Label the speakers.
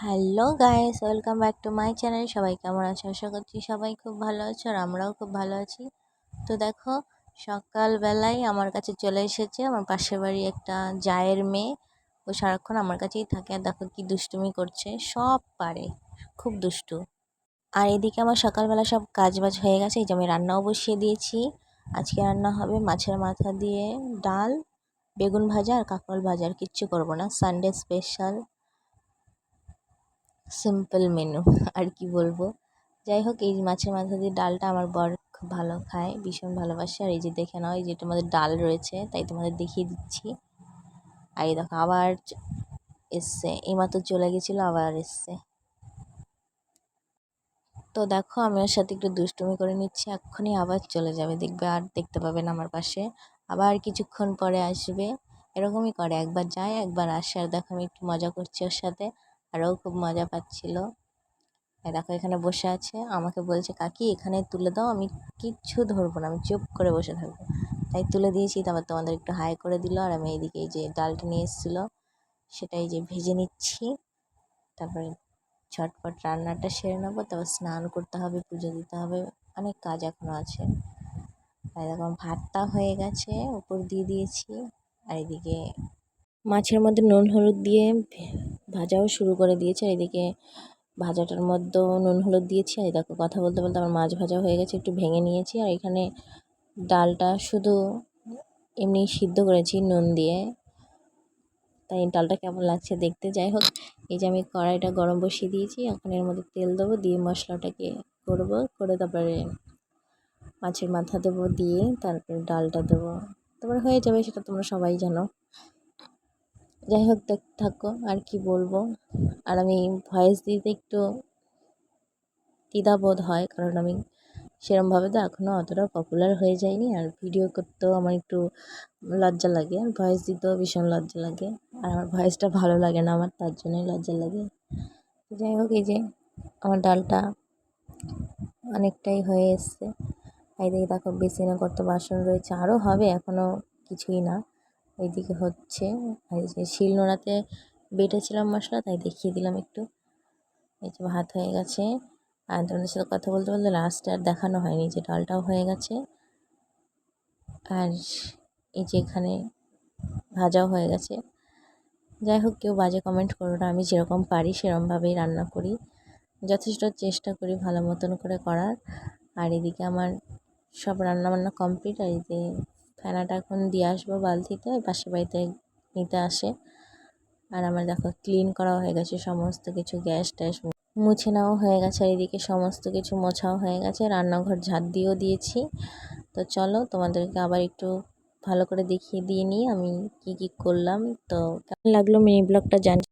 Speaker 1: Hello guys, welcome back to my channel. সবাই কেমন আছো? আশা করছি সবাই খুব ভালো আছো আর আমরাও খুব ভালো আছি। তো দেখো, সকালবেলায় আমার কাছে চলে এসেছে আমার পাশের বাড়ি একটা জায়ের মেয়ে। ও সারাক্ষণ আমার কাছেই থাকে আর দেখো কি দুষ্টুমি করছে, সব পারে, খুব দুষ্টু। আর এদিকে আমার সকালবেলা সব কাজবাজ হয়ে গেছে, এই যে আমি রান্নাও বসিয়ে দিয়েছি। আজকে রান্না হবে মাছের মাথা দিয়ে ডাল, বেগুন ভাজা আর কাঁকরোল ভাজা। আর কিচ্ছু করবো না, সানডে স্পেশাল সিম্পল মেনু। আর কি বলবো, যাই হোক, এই মাছের মাথা দিয়ে ডালটা আমার বর খুব ভালো খায়, ভীষণ ভালোবাসে। আর এই যে দেখে নাও, এই যে তোমাদের ডাল রয়েছে, তাই তোমাদের দেখিয়ে দিচ্ছি। আর এই দেখো আবার এসছে, এইমাত্র চলে গেছিলো, আবার এসছে। তো দেখো আমি ওর সাথে একটু দুষ্টুমি করে নিচ্ছি, এক্ষুনি আবার চলে যাবে, দেখবে আর দেখতে পাবে না আমার পাশে। আবার কিছুক্ষণ পরে আসবে, এরকমই করে, একবার যায় একবার আসে। আর দেখো আমি একটু মজা করছি ওর সাথে, আর ও খুব মজা পাচ্ছিল। এই দেখো এখানে বসে আছে, আমাকে বলছে কাকি এখানে তুলে দাও, আমি কিচ্ছু ধরবো না, আমি চুপ করে বসে থাকবো। তাই তুলে দিয়েছি, তারপর তোমাদের একটু হাই করে দিল। আর আমি এইদিকে এই যে ডালটা নিয়ে এসেছিলো, সেটাই যে ভেজে নিচ্ছি। তারপরে ঝটপট রান্নাটা সেরে নেবো, তারপর স্নান করতে হবে, পুজো দিতে হবে, অনেক কাজ এখনো আছে। আর এরকম ভাতটা হয়ে গেছে, উপর দিয়ে দিয়েছি। আর এদিকে মাছের মধ্যে নুন হলুদ দিয়ে ভাজাও শুরু করে দিয়েছে। আর এদিকে ভাজাটার মধ্যেও নুন হলুদ দিয়েছি। আর দেখো কথা বলতে বলতে আমার মাছ ভাজা হয়ে গেছে, একটু ভেঙে নিয়েছি। আর এখানে ডালটা শুধু এমনি সিদ্ধ করেছি নুন দিয়ে, তাই ডালটা কেমন লাগছে দেখতে। যাই হোক, এই যে আমি কড়াইটা গরম বসিয়ে দিয়েছি, এখন এর মধ্যে তেল দেবো, দিয়ে মশলাটাকে করবো, করে তারপরে মাছের মাথা দেবো, দিয়ে তারপরে ডালটা দেবো, তারপরে হয়ে যাবে, সেটা তোমরা সবাই জানো। যাই হোক, দেখতে থাকো, আর কি বলবো। আর আমি ভয়েস দিতে একটু দ্বিধাবোধ হয়, কারণ আমি সেরমভাবে তো এখনও অতটা পপুলার হয়ে যায়নি, আর ভিডিও করতেও আমার একটু লজ্জা লাগে, আর ভয়েস দিতেও ভীষণ লজ্জা লাগে। আর আমার ভয়েসটা ভালো লাগে না আমার, তার জন্যই লজ্জা লাগে। যাই হোক, এই যে আমার ডালটা অনেকটাই হয়ে এসছে। এইদিকে দেখো বেসিনে কত বাসন রয়েছে, আরও হবে, এখনও কিছুই না, এইদিকে হচ্ছে। আর এই যে শিলনোড়াতে বেটেছিলাম মশলা, তাই দেখিয়ে দিলাম একটু। এই যে ভাত হয়ে গেছে, আর তোমাদের সাথে কথা বলতে বলতে লাস্টে আর দেখানো হয়নি যে ডালটাও হয়ে গেছে। আর এই যে এখানে ভাজাও হয়ে গেছে। যাই হোক, কেউ বাজে কমেন্ট করো না, আমি যেরকম পারি সেরকমভাবেই রান্না করি, যথেষ্ট চেষ্টা করি ভালো মতন করে করার। আর এদিকে আমার সব রান্নাবান্না কমপ্লিট। আর এই যে ফেনাটা এখন দিয়ে আসবো বালতিতে, পাশের বাড়িতে নিতে আসে। আর আমার দেখো ক্লিন করা হয়ে গেছে সমস্ত কিছু, গ্যাস ট্যাস মুছে নেওয়া হয়ে গেছে। আর এদিকে সমস্ত কিছু মোছাও হয়ে গেছে, রান্নাঘর ঝাড় দিয়েও দিয়েছি। তো চলো তোমাদেরকে আবার একটু ভালো করে দেখিয়ে দিয়ে নিই আমি কি কি করলাম। তো কেমন লাগলো মিনি ব্লগটা জানি।